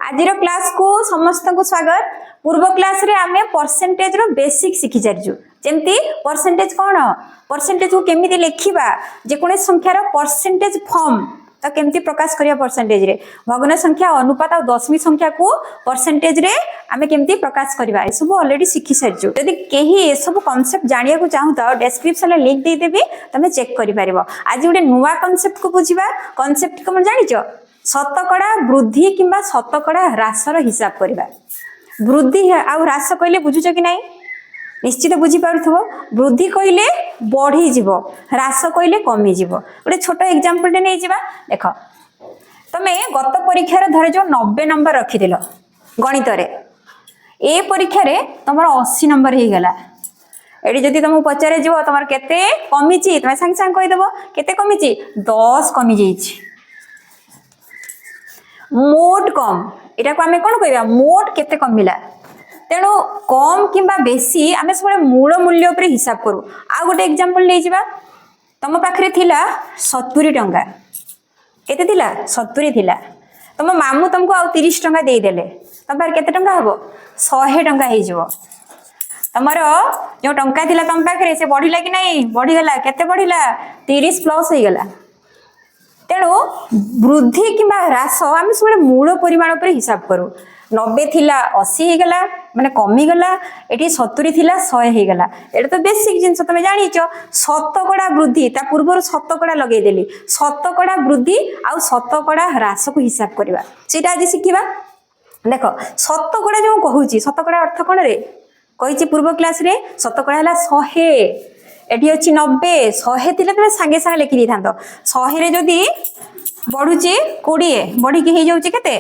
आज क्लास को समस्त को स्वागत। पूर्व क्लास रे आमे परसेंटेज रो बेसिक शिखि जारजु। जेमती परसेंटेज कोन परसेंटेज को केमिति लेखिबा जे कोने संख्या रो परसेंटेज फॉर्म तो केमती प्रकाश करिया परसेंटेज रे भग्न संख्या अनुपात और दशमी संख्या को परसेंटेज रे आमे केमती प्रकाश करिबा ए सब ऑलरेडी शिखि सारजु। यदि केही ए सब कांसेप्ट जानिया को चाहू त डिस्क्रिप्शन रे लिंक दे देबी तमे चेक करि परिबो। आज गोटे नुवा कांसेप्ट को बुझिबा। कांसेप्ट को जानिचो शतकड़ा वृद्धि किंबा शतकड़ा ह्रासर हिसाब करवा। वृद्धि आउ ह्रास कहले बुझुच कि नहीं निश्चित बुझी पारुथबो। वृद्धि कहले बढ़ी जीवो, ह्रास कहले कमी जीवो। गोटे छोट एग्जांपल टे नै जिबा। देखो तमे गत परीक्षा रे धरे जो 90 नंबर रखिदिलो गणित रे, ए परीक्षा रे तमर 80 नंबर हे गेला। एडी जदी तुम पचारे जीवो तमर केते कमीची तमे संग संग कहि देबो केते कमीची 10 कमी जाईची। मोट कम एटा को आमे कोन कहबा मोट केते कमिला। तेणु कम किंबा बेसी आमे सब मूल मूल्य ऊपर हिसाब करू। आ गोटे एग्जांपल ले जिबा। तम पाखरे थिला 70 टंका केते थिला 70 थिला। तम मामू तुमको आ 30 टंका देई देले तम पार केते टंका हबो 100 टंका हे जिवो। तमरो जो टंका थिला तम पाखरे से बढ़िला कि नहीं बढ़ी गेला केते बढ़िला 30 प्लस हे गेला। तेणु वृद्धि किंबा ह्रास आम सब मूल परिमाण पर हिसाब करूँ। 90 थिला 80 गला माने कमी गला, एटी 70 थिला 100 हे गला। एटा तो बेसिक जिंस तुम जानिचो। शतकड़ा वृद्धि ता पूर्व शतकड़ा लगे देली। शतकड़ा वृद्धि आउ शतकड़ा ह्रास को हिसाब करवा सेटा आज शिखिबा। देखो शतकड़ा जो कहूची शतकड़ा अर्थ कोन रे कहिची पूर्व क्लास रे शतकड़ा हला 100 एटी अछि 90 100 थिले तमे संगे संगे लिखि दिथांत। 100 रे जदी बढ़ुची 20 बढ़ी के हे जाउची केते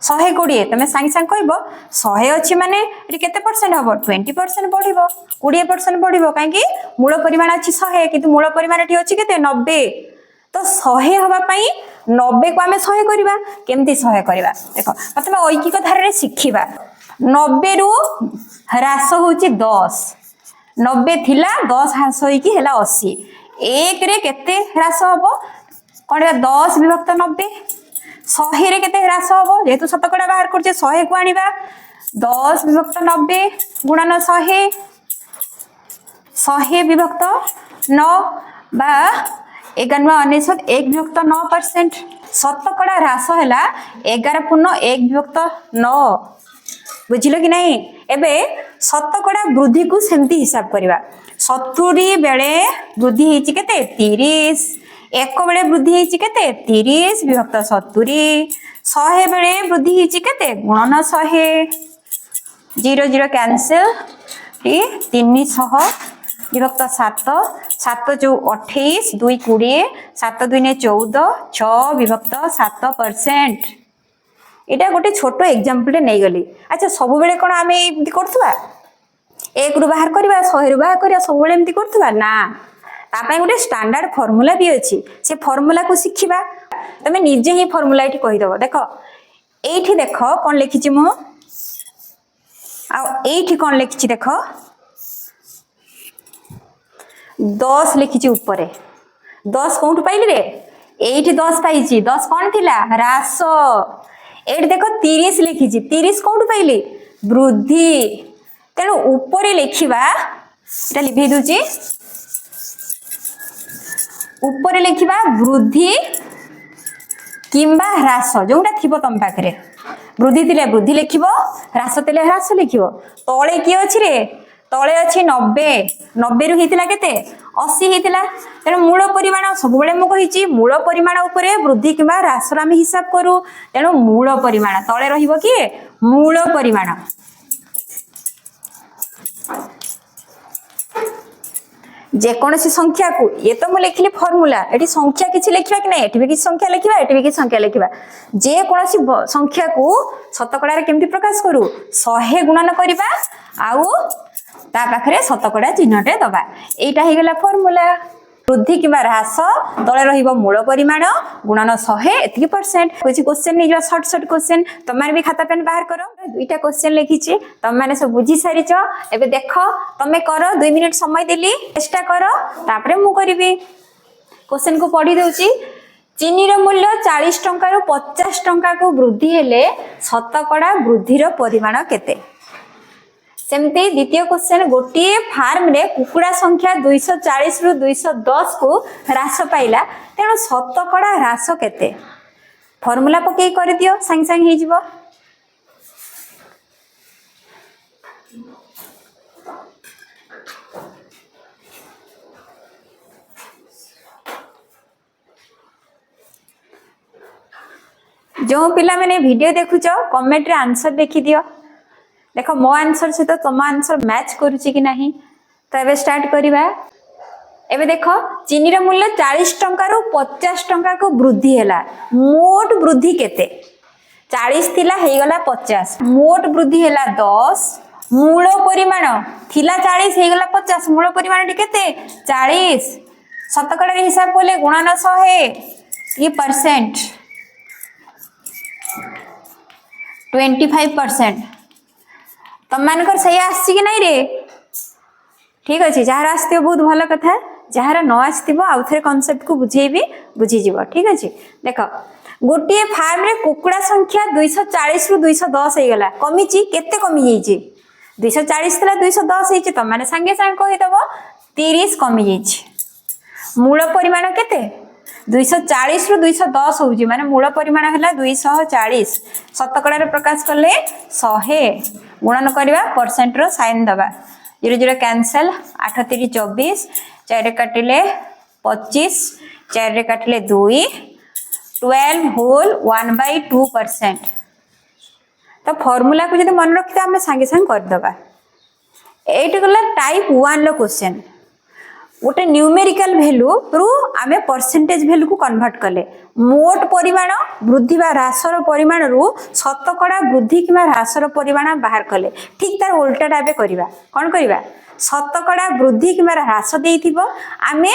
120 तमे संगे संगे कहबो 100 अछि माने एटी केते परसेंट हबो 20% बढ़िबो 20% बढ़िबो काहे कि मूल परिमाण अछि 100 किंतु मूल परिमाण एटी अछि केते 90। तो 100 हवा पई 90 को आमे 100 करबा केमती 100 करबा। देखो प्रथमे ऐकिक धारा रे शिखिबा। 90 रु ह्रास होची 10 90 थिला 10 ह्रास होइकी हैला 80। एक रे केते ह्रास हबो कोन 10 विभक्त 90 100 रे केते ह्रास हबो जेतु शतकड़ा बाहर करजे 100 को आनिबा 10 विभक्त 90 गुणन 100 100 विभक्त 9 बा 11 1 विभक्त 9%। शतकड़ा ह्रास हैला 11 पूर्ण 1 विभक्त 9 बुझिलो कि नहीं। एबे शतकड़ा वृद्धि को सेमती हिसाब करवा। 70 बेले वृद्धि हेची केते 30 एक बेले वृद्धि हेची केते 30 विभक्त 70 100 बेले वृद्धि हेची केते गुणन 100 0 0 कैंसिल 300 विभक्त 7 7 जो 28 2 20 7 2 ने 14 6 विभक्त 7%। एटा गोटे छोट एग्जांपल नै गली। अच्छा सब बेले कोन आमे एमती करथुवा एक रु बाहर करबा 100 रु बाहर करिया सब बेले एमती करथुवा ना। ता पय गोटे स्टैंडर्ड फार्मूला भी अछि से फार्मूला को शिखिबा। तमे निजे ही फार्मूला एठी कहि दबो। देखो एठी देखो कोन लिखिछि मु आ एठी कोन लिखिछि देखो 10 लिखिछि ऊपरे 10 कोउठ पाइली रे एठी 10 पाइछि 10 कोन थिला ह्रास। एठी देखो 30 लिखिछि 30 कोउठ पाइली वृद्धि। तेणु ऊपर लिखिबा एटा लिखि दोची ऊपर लिखिबा वृद्धि किंबा ह्रास जोटा थिबो तम पाखरे। वृद्धि थिले वृद्धि लिखिबो ह्रास थिले ह्रास लिखिबो। तळे की अछि रे तळे अछि 90 90 रु हितिला केते 80 हितिला। तेणु मूल परिमाण सब बेले मु कहिछि मूल परिमाण ऊपरे वृद्धि किंबा ह्रास आमे हिसाब करू। तेणु मूल परिमाण तळे रहिबो कि मूल परिमाण। जे कोनसी संख्या को ये तो मु लिखली फार्मूला एटी संख्या किछि लिखिबा कि नै एटी भी किछि संख्या लिखिबा एटी भी किछि संख्या लिखिबा। जे कोनसी संख्या को शतकड़ा रे केमती प्रकाश करू 100 गुणन करबा आउ ता पाखरे शतकड़ा चिन्हटे दबा। एटा हे गेला फार्मूला। वृद्धि किंबा ह्रास तळे रहिबो मूल परिमाण गुणन 100 एतिकी परसेंट। कुछ क्वेश्चन नै जो शॉर्ट शॉर्ट क्वेश्चन तमार भी खाता पेन बाहर करो। दुईटा क्वेश्चन लिखिछि तम माने सब बुझी सारिचो। एबे देखो तमे करो 2 मिनिट समय देली चेष्टा करो तापरे मु करबी। क्वेश्चन को पढी देउची चीनी मूल्य 40 टंका रु 50 टंका को वृद्धि हेले शतकड़ा वृद्धिर परिमाण केते। सेमती द्वितीय क्वेश्चन गोटे फार्म रे कुकुड़ा संख्या 240 रु 210 को ह्रास पाइला तेणु शतकड़ा ह्रास केते। फॉर्मूला पकई कर दियो संग संग हे जिवो। जो पिला मैंने वीडियो देखुच कमेंट रे आंसर देखि दियो। देखो मो आंसर से तो तुम आंसर मैच करूची कि नहीं। तो एबे स्टार्ट करिबा। एबे देखो चीनी मूल्य 40 टंका रु 50 टंका को वृद्धि हैला। मोट वृद्धि केते 40 थिला हे गला 50 मोट वृद्धि हैला 10 मूल परिमाण थिला 40 हे गला 50 मूल परिमाण केते 40 शतकड़ा रे हिसाब कोले गुणन 100 ये परसेंट 25%। तुम मानकर सही आसी कि नहीं रे। ठीक अच्छे जार आसो बहुत भल कथा जार न आसो आउ थे कनसेप्ट को बुझेबी बुझीज। ठीक अच्छे देख गोटे फार्म रे कुकुड़ा संख्या 240 रु 210 हो गला कमी केते कमी जाइए 240 था 210 होती तुम मैंने सांगे सांगे कहीदेव 30 कमी जाइए। मूल परिमाण केते 240 रु 210 होउची माने मूल परिमाण हैला 240 शतकड़ा रे प्रकाश करले 100 गुणन करबा परसेंट रो साइन दबा 0 0 कैंसिल 8 3 24 4 काटिले 25 4 रे काटिले 2 12 होल 1/2%। तो फॉर्मूला को जदि मन रखिते हम संगे संग कर दबा। एट गला टाइप 1 लो क्वेश्चन गोटे न्यूमेरिकल वैल्यू रु आमे परसेंटेज वैल्यू को कन्वर्ट कले मोट परिमाण वृद्धि बा ह्रासर परिमाण रु शतकड़ा वृद्धि कि ह्रासर परिमाण बाहर कले। ठीक तार उल्टाटा एबे करबा कोन करबा शतकड़ा वृद्धि कि ह्रास देइथिबो आमे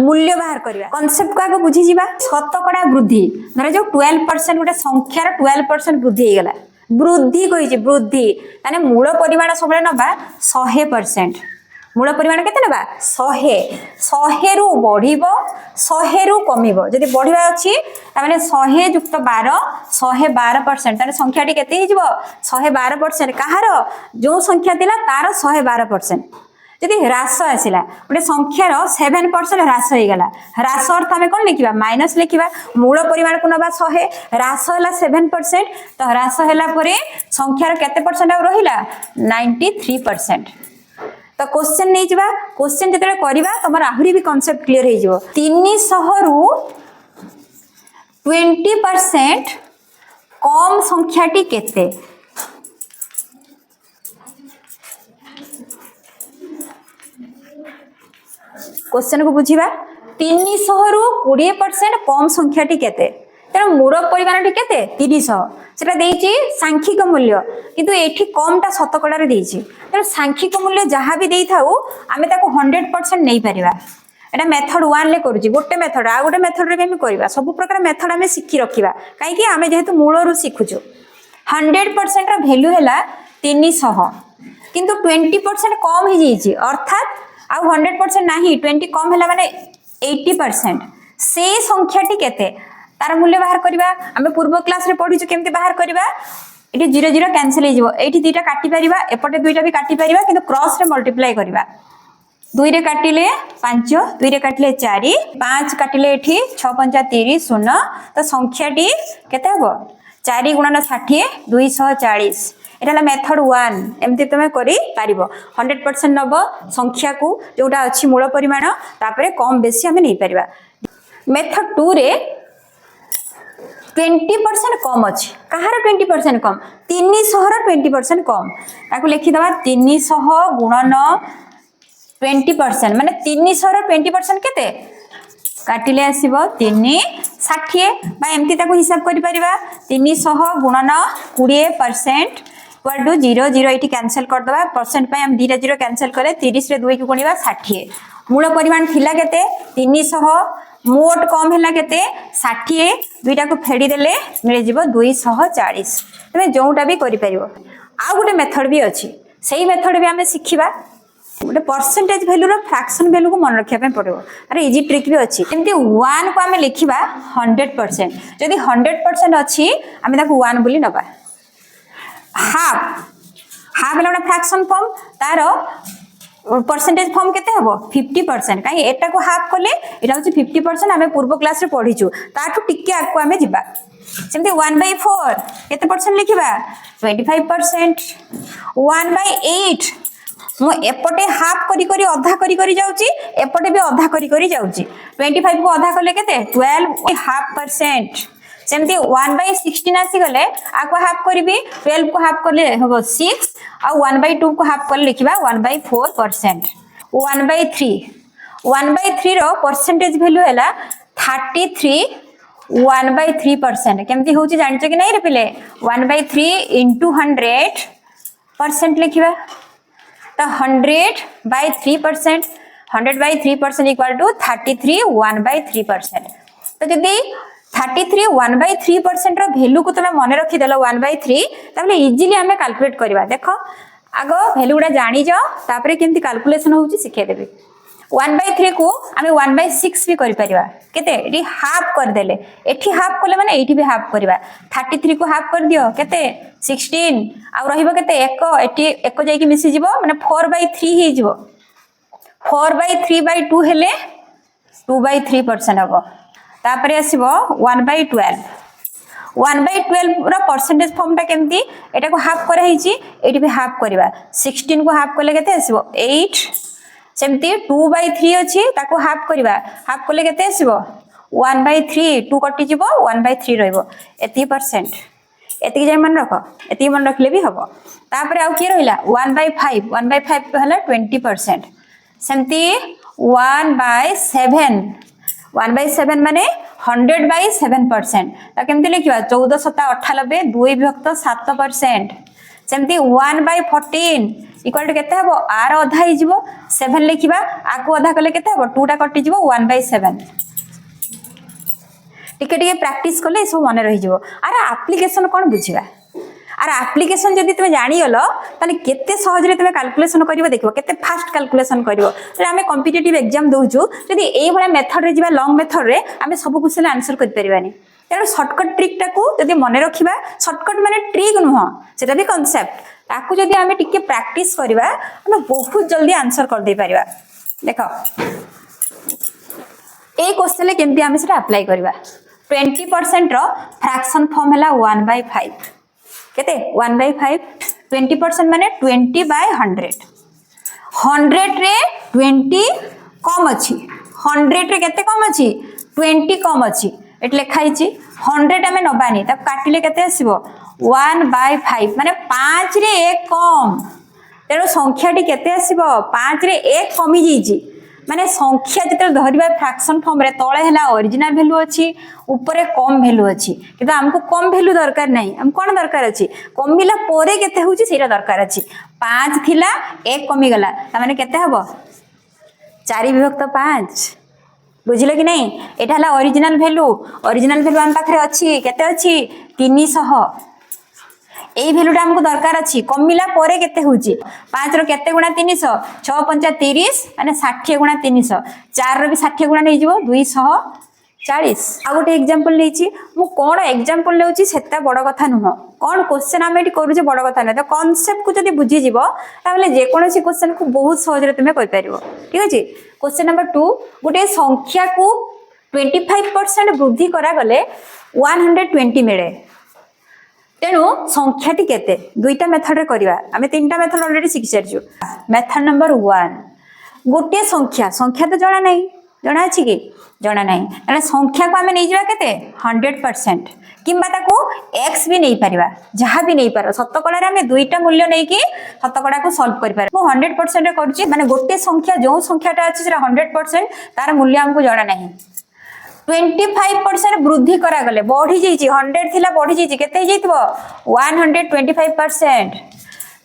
मूल्य बाहर करबा। कांसेप्ट को आगे बुझी जिबा। शतकड़ा वृद्धि धर जो 12% गोटे संख्यार 12% वृद्धि हो गला वृद्धि कहि वृद्धि माने मूल परिमाण सबले नबा 100% मूल परिमाण केते नबा 100 रु बढ़िबो 100 रु कमिबो जदि बढ़िबा अछि माने 100 युक्त 12 112% तार संख्याटी केते हिजबो 112% कहार जो संख्या थिला तार 112% जदि ह्रास आसिला गोटे संख्यार 7% ह्रास हो गला ह्रास अर्थ आमे कोन लिखिबा माइनस लिखिबा मूल परिमाण को नबा 100 ह्रास होला 7% तो ह्रास होला परे संख्यार केते परसेंट आ रहिला 93%। तो क्वेश्चन नहीं जावा क्वेश्चन जतरे करबा तमर आहुरी भी कांसेप्ट क्लियर हो जिवो 300 रु 20% कम संख्याटी केते क्वेश्चन को बुझीबा 300 रु 20% कम संख्याटी केते तेणु मूल परिमाण केते 300 सेटा देइची सांख्यिक मूल्य किंतु एठी कमटा शतकड़ा रे देइची तेणु सांख्यिक मूल्य जहाँ भी देई थाउ आमे ताको 100% नहीं परिबा। एटा मेथड 1 ले करूची गोटे मेथड आ गोटे मेथड रे भी हम करबा सब प्रकार मेथड हमें सिखी रखिबा काई कि हमें जेहेतु मूल रु सिखुचो 100% रा वैल्यू हैला 300 किंतु 20% कम ही जाइची अर्थात आ 100% नाही 20 कम हैला माने 80% से संख्याटी केते तार मूल्य बाहर करबा। आमे पूर्व क्लास रे पढिछु केमते बाहर करबा एटी 0 0 कैंसिल हो जिवो एटी दुईटा काटी परिबा एपटे दुईटा भी काटी परिबा किंतु क्रॉस रे मल्टीप्लाई करबा 2 रे काटिले 5 2 रे काटिले 4 5 काटिले एठी 6 5 30 0 तो संख्याटी केते हबो 4 गुणन 60 240 एटा मेथड 1 एमती तुम करि पारिबो 100% नबो संख्या को जोटा अछि मूल परिमाण तापरे कम बेसी हमें नहीं परिबा। मेथड 2 रे 20% कम अच्छी कहार 20% कम 300 20% कम ताको लिखि दबा 300 गुणन 20% माने 300 20% केते काटिले आसीबो 3 60 बा एमती ताको हिसाब करि परिबा 300 गुणन 20% इक्वल टू 0 0 एठी कैंसिल कर दबा परसेंट पे हम 0 0 कैंसिल करे 30 रे 2 को गुणिबा 60 मूल परिमाण थिला केते 300 मोट कम हैला केते 60 दुईटा को फेडी देले मिले जिवो 240 तमे जोटा भी करि परिबो। आ गोटे मेथड भी अछि सेही मेथड भी हमें सिखिबा गोटे परसेंटेज भैल्यू फ्रैक्शन भैल्यू को मन रखा पड़ो। अरे इजी ट्रिक भी अच्छी जमी 1 को आम लिखा 100%। जदि 100% अच्छी आम 1 बोली नवा। हाफ हाफ है गोटे फ्रैक्शन फॉर्म तार परसेंटेज फॉर्म केते हबो 50%। कहीं एटा को हाफ कले एटा होची 50%। आमे पूर्व क्लास रे पढिचु ताठु टिके आको आमे जिबा सेमती 1/4 केते परसेंट लिखिबा 25%। 1/8 मु एपटे हाफ करी करी अधा करी करी जाउची एपटे भी अधा करी करी जाउची 25 को अधा कले केते 12.5%। सेमती 1/16 आसी गले आको हाफ करिबी 12 को हाफ करले हबो 6 आ 1/2 को हाफ करले लिखिबा 1/4%। 1/3 रो परसेंटेज वैल्यू हैला 33 1/3%। केमती होची जानिछ कि नहीं रे पिले 1/3 into 100% लिखिबा तो 100/3% 100/3% इक्वल टू 33 1/3%। तो जदि 33 1/3% रो वैल्यू को तुम मन रखी देलो 1/3 तबले इजीली हमें कैलकुलेट करबा। देखो आगो वैल्यू गुडा जानि जाओ तापरे केमती कैलकुलेशन होउची सिखे देबे। 1/3 को आमे 1/6 भी करि परिबा केते एठी हाफ कर देले एठी हाफ करले माने एठी भी हाफ करबा 33 को हाफ कर दियो केते 16 आ रहिबो केते 1 एठी 1 जाई कि मिसी जिवो माने 4/3 ही जिवो 4/3/2 हेले 2/3% हबो। तापरे आसीबो 1/12 1/12 रो परसेंटेज फॉर्मटा केमती एटा को हाफ करा हिची एठी भी हाफ करबा 16 को हाफ करले केते आसीबो 8 सेमती 2/3 अछि ताको हाफ करबा हाफ करले केते आसीबो 1/3 2 कटि जिवो 1/3 रहइबो एती परसेंट एती जे मन रखो एती मन रखले भी हबो। तापरे आउ के रहिला 1/5 1/5 हला 20% सेमती 1/7 1/7 माने 100/7%। तो केमती लिखिबा 14 7 98 2 विभक्त 7%। सेमती 1/14 इक्वल टू केते हबो आर अधा ही जिवो 7 लिखिबा आको अधा कले केते हबो 2 टा कटि जिवो 1/7। टिके टिके प्रैक्टिस कले सब मन रहि जिवो। अरे एप्लीकेशन कोन बुझिबा अरे एप्लीकेशन जदि तुम जानि गलो ताले केते सहज रे तुम कैलकुलेशन करिवो देखिवो केते फास्ट कैलकुलेशन करिवो। तो आमे कॉम्पिटिटिव एग्जाम दोजु जदि एई भला मेथड रे जिबा लॉन्ग मेथड रे आमे सब क्वेश्चन आंसर कर परिबानी। तेणु शॉर्टकट ट्रिक टाकू जदि मन रखिबा शॉर्टकट माने ट्रिक नुह सेटा भी कांसेप्ट ताकू जदि आमे टिके प्रैक्टिस करिबा आमे बहुत जल्दी आंसर कर दे परिबा। देखो ए क्वेश्चन ले केमती आमे सेटा अप्लाई करिबा 20% रो फ्रैक्शन फॉर्म हैला 1/5 केते 1/5 20% माने 20/100 100 रे 20 कम अछि 100 रे केते कम अछि 20 कम अछि एट लेखा हिची 100 आमे नबानी तब काटिले केते आसीबो 1/5 माने 5 रे 1 कम तेरो संख्याटी केते आसीबो 5 रे 1 कमी जैची माने संख्या जते धरिबा फ्रैक्शन फॉर्म रे तळे हैला ओरिजिनल वैल्यू अछि ऊपर कम वैल्यू अछि किबा हमको कम वैल्यू दरकार नै हम कोन दरकार अछि कमिला पोरे केते होची सेरा दरकार अछि 5 थिला 1 कमी गला त माने केते हबो 4 विभक्त 5 बुझिले कि नहीं एटा हला ओरिजिनल वैल्यू हम पाखरे अछि केते अछि 300 एई वैल्यूटा हमको दरकार अछि कमिला पोरे केते होची 5 रो केते गुणा 300 6 5 30 माने 60 गुणा 300 4 रो भी 60 गुणा नै जिवो 240। आ गोटे एग्जांपल लेछि मु कोन एग्जांपल लेउछि सेता बड़ कथा नुह कोन क्वेश्चन हम एटी करू जे बड़ कथा नै तो कांसेप्ट को जदी बुझी जिवो ताले जे कोनोसी क्वेश्चन को बहुत सहज रे तुमे कहि परिबो। ठीक अछि क्वेश्चन नंबर 2 गोटे संख्या को 25% वृद्धि करा गले 120 मिले तेणु संख्याटी केते दुईटा मेथड रे करिवा आमे तीनटा मेथड ऑलरेडी सिखि सारजु। मेथड नंबर 1 गोटे संख्या तो जणा नै जणा अछि कि जणा नै एना संख्या को आमे नै जिवा केते 100% किंबा ताको x भी नै परिबा जहा भी नै पारो शतकड़ा रे आमे दुईटा मूल्य नै कि शतकड़ा को सॉल्व करि पारे। मो 100% रे करछि माने गोटे संख्या जो संख्याटा अछि सेरा 100% तार मूल्य हमको जणा नै 25% वृद्धि करा गले बढ़ी जाइछि 100 थिला बढ़ी जाइछि केते जाइतबो 125%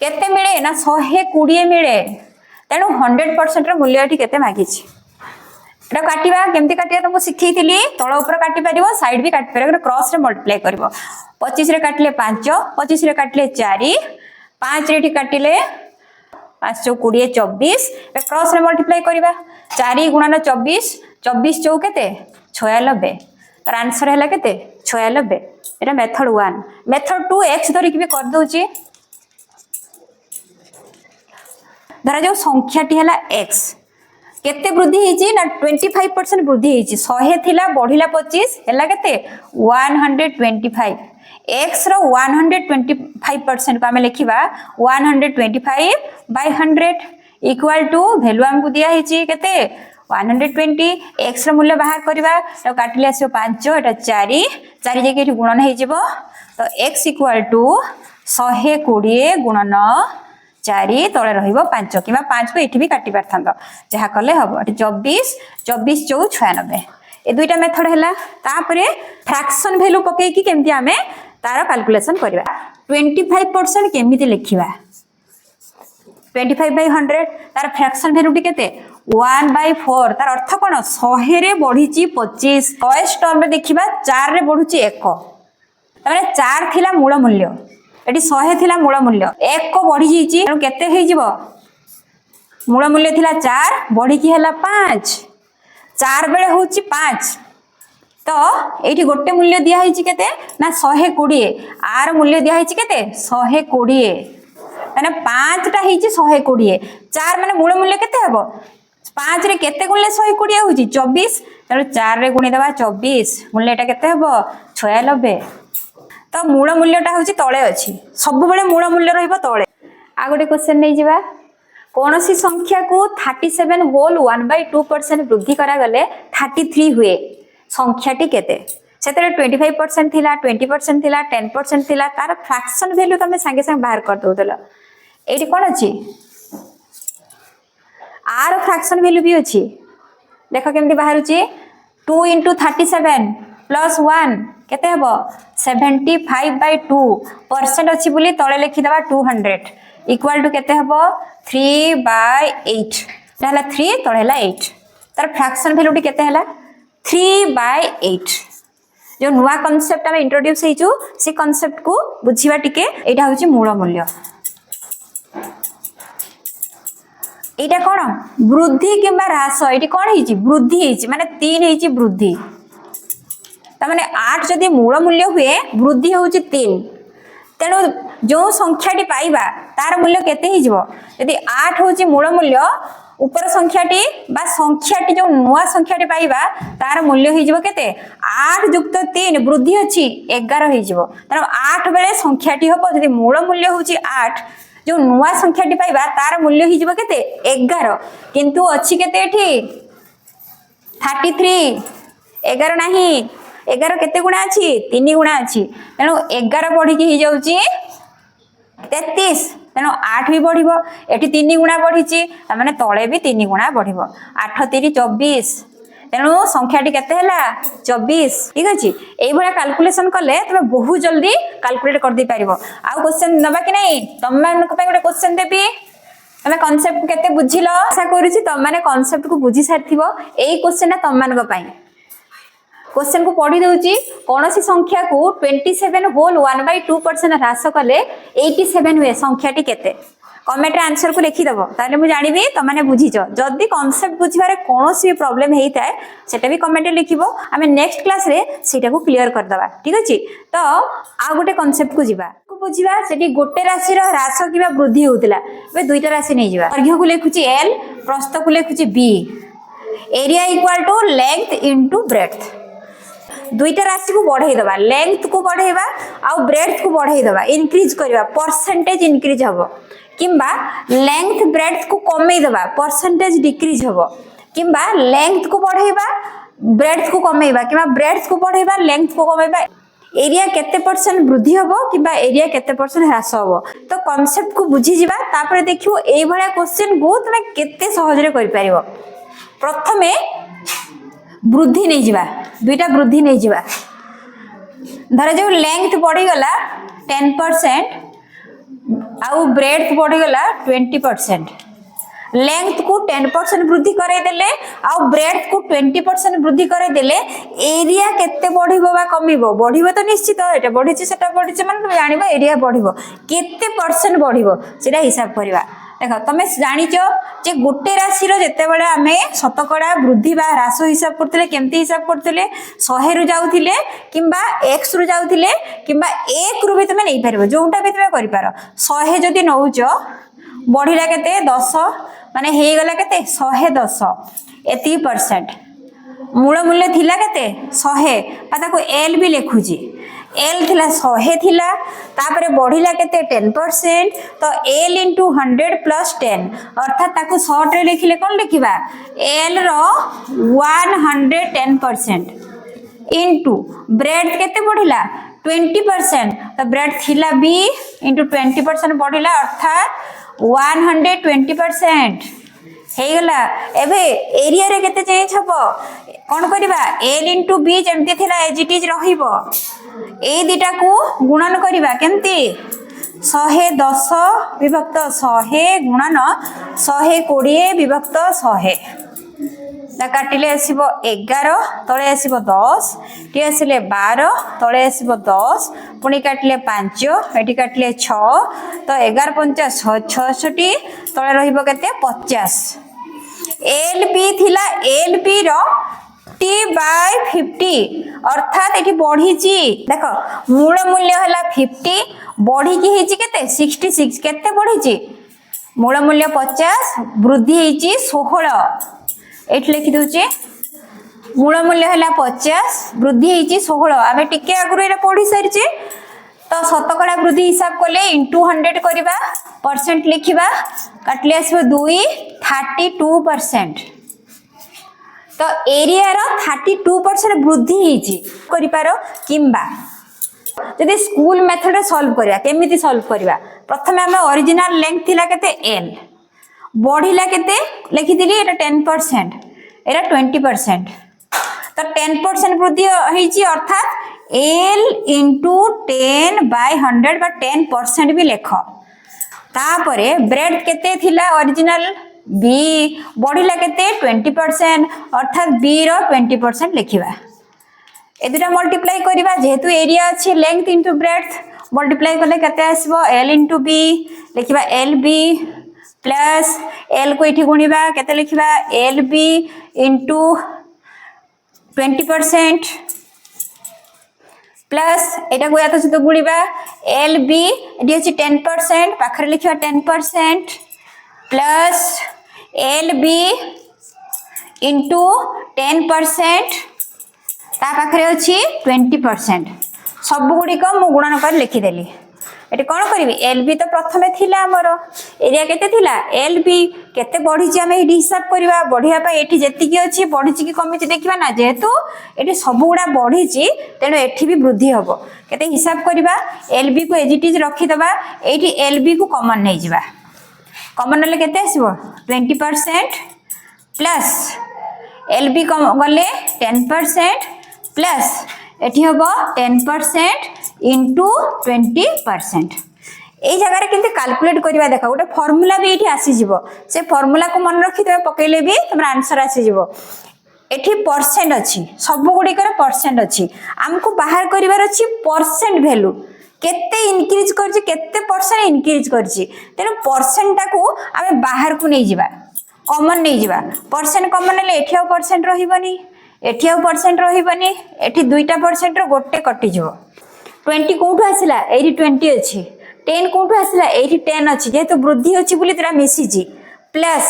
केते मिले ना 120 मिले तेनु 100% रो मूल्य एठी केते मागिछि एटा काटिबा केमती काटिया तुमको सिखैथिली तळ ऊपर काटि परिबो साइड भी काटि परिबो क्रॉस रे मल्टीप्लाई करबो 25 रे काटले 5 25 रे काटले 4 5 रे एठी काटिले 5 चौ 20 24 क्रॉस रे मल्टीप्लाई करबा 4 गुणन 24 24 चौ केते 96 तार आंसर हैला केते 96 एटा मेथड 1 मेथड 2 x धरिक भी कर दोची धरा जो संख्याटी हैला x केते वृद्धि हेची ना 25% वृद्धि हेची 100 थिला बढ़िला 25 हैला केते 125 x रो 125% को आमे लिखिबा 125 by 100 इक्वल टू वैल्यू हमकु दिया हेची केते 120 x रो मूल्य बाहर करबा तो काटले आसो 5 एटा 4 4 जगह गुणन हे जिवो तो x इक्वल टू 120 गुणन 4 तले रहिबो 5 किबा 5 को एठी भी काटि परथंद जहा कले हबो एठी 24 24 चौ 96 ए दुईटा मेथड हैला तापरे फ्रैक्शन वैल्यू पके कि केमति हमें तार कैलकुलेशन करबा 25% केमिति लिखिबा 25 by 100 तार फ्रैक्शन वैल्यू केते 1/4 तार अर्थ कोन 100 रे बढ़ीची 25 फर्स्ट टर्म रे देखिबा 4 रे बढ़ुची 1 तमाने 4 थिला मूल मूल्य एटी 100 थिला मूल मूल्य 1 को बढ़ी जीची एनु केते हे जिवो मूल मूल्य थिला 4 बढ़ी की हैला 5 4 बेले होची 5 तो एठी गोटे मूल्य दिया हिची केते ना 120 आर मूल्य दिया हिची केते 120 माने 5 टा हिची 120 4 माने मूल मूल्य केते हबो 5 रे केते गुणले 120 होची 24 तले 4 रे गुणी देबा 24 मूल्यटा केते हबो 96 तो मूल मूल्यटा होची तळे अछि सब बेले मूल मूल्य रहिबो तळे आ गोटे क्वेश्चन नै जिबा कोनोसी संख्या को 37 होल 1/2% वृद्धि करा गले 33 हुए संख्याटी केते सेतरे 25% थिला 20% थिला 10% थिला तार फ्रैक्शन वैल्यू तमे संगे संग बाहर कर दोतला एठी कोन अछि आर फ्रैक्शन वैल्यू भी अछि देखो केमति बाहर अछि 2 * 37 + 1 केते हबो 75/2% अछि बोली तळे लिखि दबा 200 इक्वल टू केते हबो 3/8 रहला 3 तळे हला 8 तार फ्रैक्शन वैल्यू केते हला 3/8 जो नुआ कांसेप्ट हम इंट्रोड्यूस हेचु से कांसेप्ट को बुझिबा टिके एटा होची मूल मूल्य एटा कोन वृद्धि किबा ह्रास एटी कोन हेची वृद्धि हेची माने 3 हेची वृद्धि त माने 8 जदी मूल मूल्य हुए वृद्धि होची 3 तेनो जो संख्याटी पाइबा तार मूल्य केते हिजबो यदि 8 होची मूल मूल्य ऊपर संख्याटी बा संख्याटी जो नुआ संख्याटी पाइबा तार मूल्य हिजबो केते 8 + 3 वृद्धि अछि 11 हिजबो तनो 8 बेले संख्याटी हबो यदि मूल मूल्य होची 8 जो नुआ संख्याटी पाइबा तार मूल्य हिजबो केते 11 किंतु अछि केते एठी 33 11 नाही 11 केते गुणा अछि 3 गुणा अछि तनो 11 बढ़ी कि हि जाउची 33 तनो 8 भी बढ़िबो एठी 3 गुणा बढ़ीची त माने तळे भी 3 गुणा बढ़िबो 8 3 24 तनो संख्याटी केते हला 24 ठीक अछि एई भला कैलकुलेशन करले तमे बहुत जल्दी कैलकुलेट कर दी पारिबो आ क्वेश्चन नबा कि नै तम मान को पे गोटे क्वेश्चन देबी तमे कांसेप्ट केते बुझिलो आशा करूची तम माने कांसेप्ट को बुझी सारथिबो एई क्वेश्चन ना तम मान को पई क्वेश्चन को पढ़ी दउची कोनोसी संख्या को 27 होल 1/2% ह्रास कले 87 हुए संख्याटी केते कमेंट रे आंसर को लिखि दबो ताले मु जानिबी त माने बुझिजो जदी कांसेप्ट बुझिबारे कोनोसी प्रॉब्लम हेइताय सेटा भी कमेंट रे लिखिबो हमें नेक्स्ट क्लास रे सेटा को क्लियर कर दबा ठीक अछि तो आ गोटे कांसेप्ट को जिबा को बुझिबा सेठी गोटे राशि रो ह्रास किबा वृद्धि होतिला बे दुईटा राशि नै जिबा दৈর্ঘ্য को लेखुची l प्रस्थ को लेखुची b area equal to length into breadth दुईटा राशि को बढ़ाई दबा लेंथ को बढ़ाइबा आ ब्रेड्थ को बढ़ाई दबा इंक्रीज करबा परसेंटेज इंक्रीज हबो किंबा लेंथ ब्रेड्थ को कमेई दबा परसेंटेज डिक्रीज हबो किंबा लेंथ को बढ़ाइबा ब्रेड्थ को कमेइबा किंबा ब्रेड्थ को बढ़ाइबा लेंथ को कमेइबा एरिया केते परसेंट वृद्धि हबो किंबा एरिया केते परसेंट ह्रास हबो तो कांसेप्ट को बुझी जिबा तापर देखियो एई भला क्वेश्चन को तमे केते सहज रे करि परिबो प्रथमे वृद्धि नहीं जिबा दुईटा वृद्धि नहीं जिबा धर जो लेंथ बढ़ी गला 10% आउ ब्रेड्थ बढ़ी गला 20% लेंथ को 10% वृद्धि करे देले आउ ब्रेड्थ को 20% वृद्धि करे देले एरिया केते बढ़िबो बा कमिबो बढ़िबो तो निश्चित एटा बढ़िछि सेटा बढ़िछि माने तुम जानिबो एरिया बढ़िबो केते परसेंट बढ़िबो सेटा हिसाब करबा देख तुम जानिच जे गोटे राशि जिते बड़े आम शतकड़ा वृद्धि बा ह्रास हिसाब करते केमती हिसाब करते 100 रु जाऊे कि एक्स रु जाऊे कि 1 रु भी तुम नहीं पार जोटा भी तुम कर 100 जदि नौच बढ़ला के 10 माने हेगला के 110 एति परसेंट मूल मूल्य थिला केते 100 ताको एल भी लिखुची एल थिला 100 थिला तापरे बढ़िला केते 10% तो एल इंटू 100 प्लस 10 अर्थात ताको शॉर्ट रे लिखिले कोन लिखिबा एल रो 110% इंटू ब्रेड केते बढ़िला 20% तो ब्रेड थिला बी इंटू 20% बढ़िला अर्थात 120% हेगला एबे एरिया रे केते चेंज हबो कोन करबा एल इंटू बी जेमती थिला एज इट इज रहिबो ए दिटा को गुणन करबा केमती 110 विभक्त 100 गुणन 120 विभक्त 100 ता काटिले आसीबो 11 तळे आसीबो 10 टी आसीले 12 तळे आसीबो 10 पुणी काटिले 5 एटी काटिले 6 तो 11 50 66 तळे रहिबो केते 50 एल बी थिला एल बी रो t/50 अर्थात एठी बढ़ी देख मूल मूल्य हला 50 बढ़ी की हेची केते 66 केते बढ़ी मूल मूल्य 50 वृद्धि हेची 16 एठी लिखि दोचे मूल मूल्य हला 50 वृद्धि हेची 16 आमे टिके आगुरु एटा पढी सारिचे तो शतकड़ा वृद्धि हिसाब कले इंटू 100 करबा परसेंट लिखिबा काटले आसबो 2 32% तो एरिया रो 32% वृद्धि हेची करि पारो किंबा जदि स्कूल मेथड सॉल्व करिया केमिति सॉल्व करिया प्रथमे हम ओरिजिनल लेंथ थिला केते एल बढ़िला केते लिखि दिली एटा 10% एटा 20% तो 10% वृद्धि हेची अर्थात एल इंटू 10/100 बा 10% भी लेख तापरे ब्रेड केते थिला ओरिजिनल बी बढ़िला केते 20% अर्थात बी रो 20% लिखिबा ए दुटा मल्टीप्लाई करिबा जेहेतु एरिया अछि लेंथ इंटू ब्रेड्थ मल्टीप्लाई करले केते आसीबो एल इंटू बी लिखिबा एल बी प्लस एल को इठी गुणिबा केते लिखिबा एल बी इंटू 20% प्लस एटा को यातो सहित गुणिबा एल बी एटी अछि 10% पाखरे लिखिबा 10% प्लस एल बी इंटू 10% ता पाखरे अछि 20% सब गुडी को मु गुणन कर लिखि देली एटी कोन करबी एल बी तो प्रथमे थिला हमर एरिया केते थिला एल बी केते बढ़ी छि हमें एटी हिसाब करबा बढ़िया पा एटी जेति की अछि बढ़ी छि कि कमी छि देखिबा ना जेहेतु एटी सब गुडा बढ़ी छि तेनो एठी भी वृद्धि हबो केते हिसाब करबा एल बी को एज इट इज रखि दबा एटी एल बी को कॉमन नै जिबा कॉमन ले केते आसीबो 20% प्लस एल बी गले 10% प्लस एठी हबो 10% इंटू 20% ए जगह केमते कैलकुलेट करबा देखा गोटे फार्मूला भी एठी आसी जिवो से फार्मूला को मन रखि देबे पकेले भी तमरा आंसर आसी जिवो एठी परसेंट अछि सब गुडी कर परसेंट अछि हमको बाहर करिवार अछि परसेंट वैल्यू केते इंक्रीज करछि केते परसेंट इंक्रीज करछि तेनो परसेंट टाको आमे बाहर को नै जिबा कॉमन नै जिबा परसेंट कॉमन ले एठी परसेंट रहिबनी एठी परसेंट रहिबनी एठी दुईटा परसेंट रो गोटे कटि जिवो 20 कोठु आसिला एठी 20 अछि 10 कोठु आसिला एठी 10 अछि जेहेतु वृद्धि अछि बोली तरा मिसी जी प्लस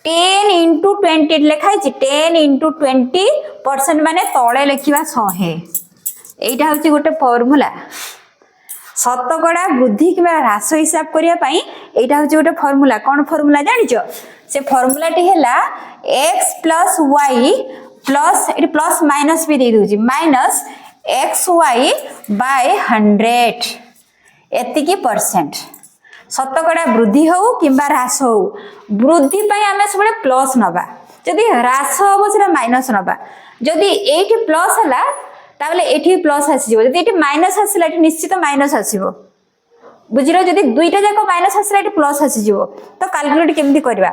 10 इंटू 20 लिखाई छी 10 इंटू 20% माने तळे लिखिबा 100 एटा होची गोटे फार्मूला शतकड़ा वृद्धि किबा ह्रास हिसाब करिया पई एटा होची गोटे फार्मूला कोन फार्मूला जानिचो से फार्मूला टी हैला x + y plus eighty plus minus भी दे दोजी माइनस xy by 100 एति की परसेंट शतकड़ा वृद्धि हो किंबा ह्रास हो वृद्धि पई हमें सबले प्लस नबा जदी ह्रास हो सेला माइनस नबा जदी एठी प्लस हला ताबले एठी प्लस आसी जिवो जदी एठी माइनस आसीला एठी निश्चित माइनस आसीबो बुझिरो जदी दुईटा जाको माइनस आसीला एठी प्लस आसी जिवो तो कैलकुलेट केमथि करबा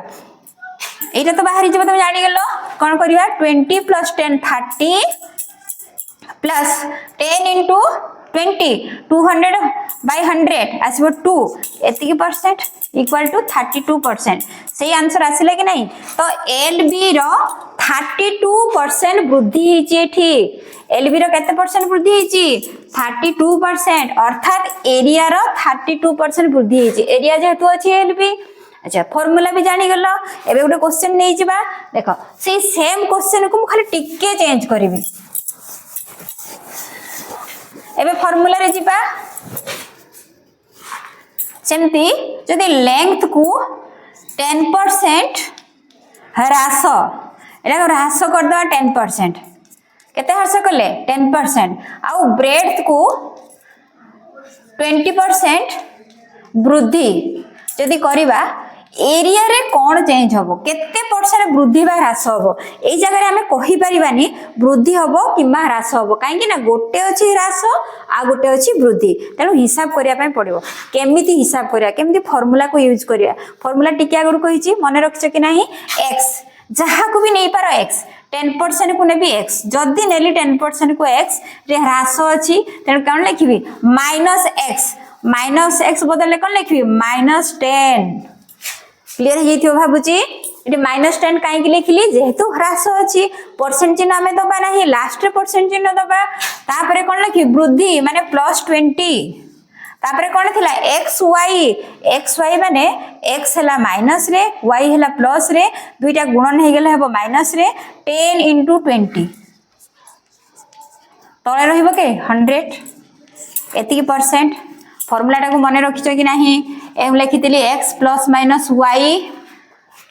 एटा तो बाहरी जब तुम जानी गेलो कोन करबा 20 + 10 30 प्लस 10 * 20 200 by 100 आसबो 2 एतिकी परसेंट इक्वल टू 32%। सही आंसर आसिला कि नहीं? तो एलबी रो 32% वृद्धि हिची एठी। एलबी रो केते परसेंट वृद्धि हिची? 32%, अर्थात एरिया रो 32% वृद्धि हिची। एरिया जेहेतु अछि एलबी। अच्छा फॉर्मूला भी जानी गलो। एबे गोटे क्वेश्चन नै जिबा देखो से सेम क्वेश्चन को खाली टिके चेंज करबी। एबे फॉर्मूला रे जिबा सेमती जदि लेंथ को 10% ह्रास एटा ह्रास कर दवा 10%। केते ह्रास करले 10%। आउ ब्रेड्थ को 20% वृद्धि जदि करिबा एरिया रे कौन चेंज होबो? केते परसेंट वृद्धि बा ह्रास होबो? एई जगह रे हमें कहि परिबानी वृद्धि होबो किबा ह्रास होबो, काहे कि ना गोटे अछि ह्रास आ गोटे अछि वृद्धि। तेनु हिसाब करिया पय पड़िबो। केमिति हिसाब करिया, केमिति फार्मूला को यूज करिया? फार्मूला टिके आगु कहिची मने रखछ कि नाही? x जहा को भी नै पारो x 10% को नेबी x, जदि नेली 10% को x रे ह्रास अछि तेनु कोन लिखिबी -x बदले कोन लिखिबी -10। क्लियर हे थियो भाबुची? एटी -10 काहे कि लिखली? जेहेतु ह्रास अछि परसेंट चिन्ह हमें दबा नाही, लास्ट रे परसेंट चिन्ह दबा। तापरे कोन लिखि वृद्धि माने +20। तापरे कोन थिला xy माने x हला माइनस रे y हला प्लस रे, दुईटा गुणन हे गेले हबो माइनस रे 10 * 20 तळे रहिबो के 100 एतिकी परसेंट। फॉर्मूला टाको मने रखिछ कि नाही? एम लिखितली x + - y +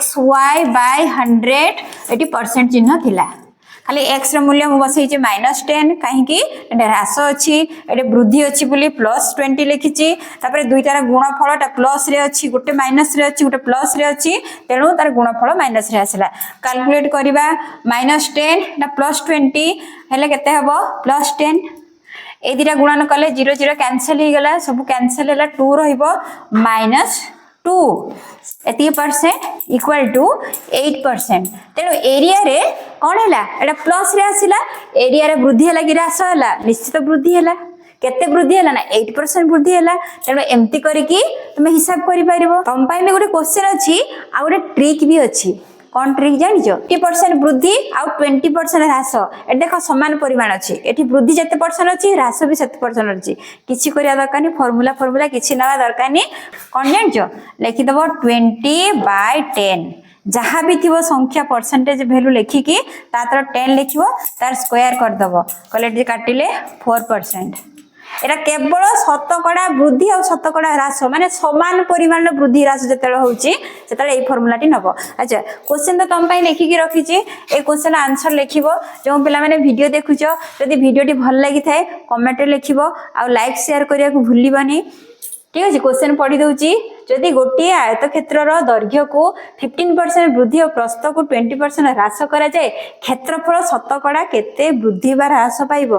xy by 100 एटी परसेंट चिन्ह थिला। खाली x ର मूल्य मु बसै छै -10 काहे कि एटा ह्रास अछि, एटा वृद्धि अछि बोली +20 लिखिछि। तापर दुईटार गुणफलटा प्लस रे अछि, गोटे माइनस रे अछि, गोटे प्लस रे अछि, तेणु तार गुणफल माइनस रे आसिला। कैलकुलेट करिबा -10 ना +20 हेले केते हबो? +10। ए दिरा गुणन कले 0 0 कैंसिल हो गला, सब कैंसिल होला 2 रहिबो -2 एती परसेंट इक्वल टू 8%। तेणु एरिया रे कौन हैला? एटा प्लस रे आसिला। एरिया रे वृद्धि हैला कि ह्रास हैला? निश्चित वृद्धि हैला। केते वृद्धि हैला ना 8% वृद्धि हैला। तेणु एम्ति करिकी तुमे हिसाब करि परिबो। तम पाइले गोटे क्वेश्चन अछि आ गोटे ट्रिक भी अछि। कौन ट्रिक जानिछो? 50% वृद्धि आउ 20% ह्रास। ए देखो समान परिमाण अछि। एठी वृद्धि जते परसेंट अछि ह्रास भी 7% अछि। किछि करिया दरकार नि, फॉर्मूला किछि नवा दरकार नि। कौन जानिछो? लिखि दबो 20/10। जहाँ भी थी संख्या परसेंटेज वैल्यू लेखिकी तातर 10 लिखिबो, तार स्क्वायर कर दबो, कले काटिले 4%। एटा केवल शतकड़ा वृद्धि और शतकड़ा ह्रास माने समान परिमाण वृद्धि ह्रास जतेले होउची सेतेले एई फार्मूलाटी नबो। अच्छा क्वेश्चन तो तुम पई लेखिकी रखिची, ए क्वेश्चन आंसर लिखिबो। जो पिला माने वीडियो देखुचो यदि वीडियोटी भल लागि थाए कमेंट रे लिखिबो आ लाइक शेयर करिया को भूलिबानी। ठीक अछि, क्वेश्चन पढ़ी दउची। जदि गोटे आयत क्षेत्रर दैर्घ्य को 15% वृद्धि और प्रस्थ को 20% ह्रास करा जाए, क्षेत्रफल शतकड़ा केते वृद्धि बा ह्रास पाइबो?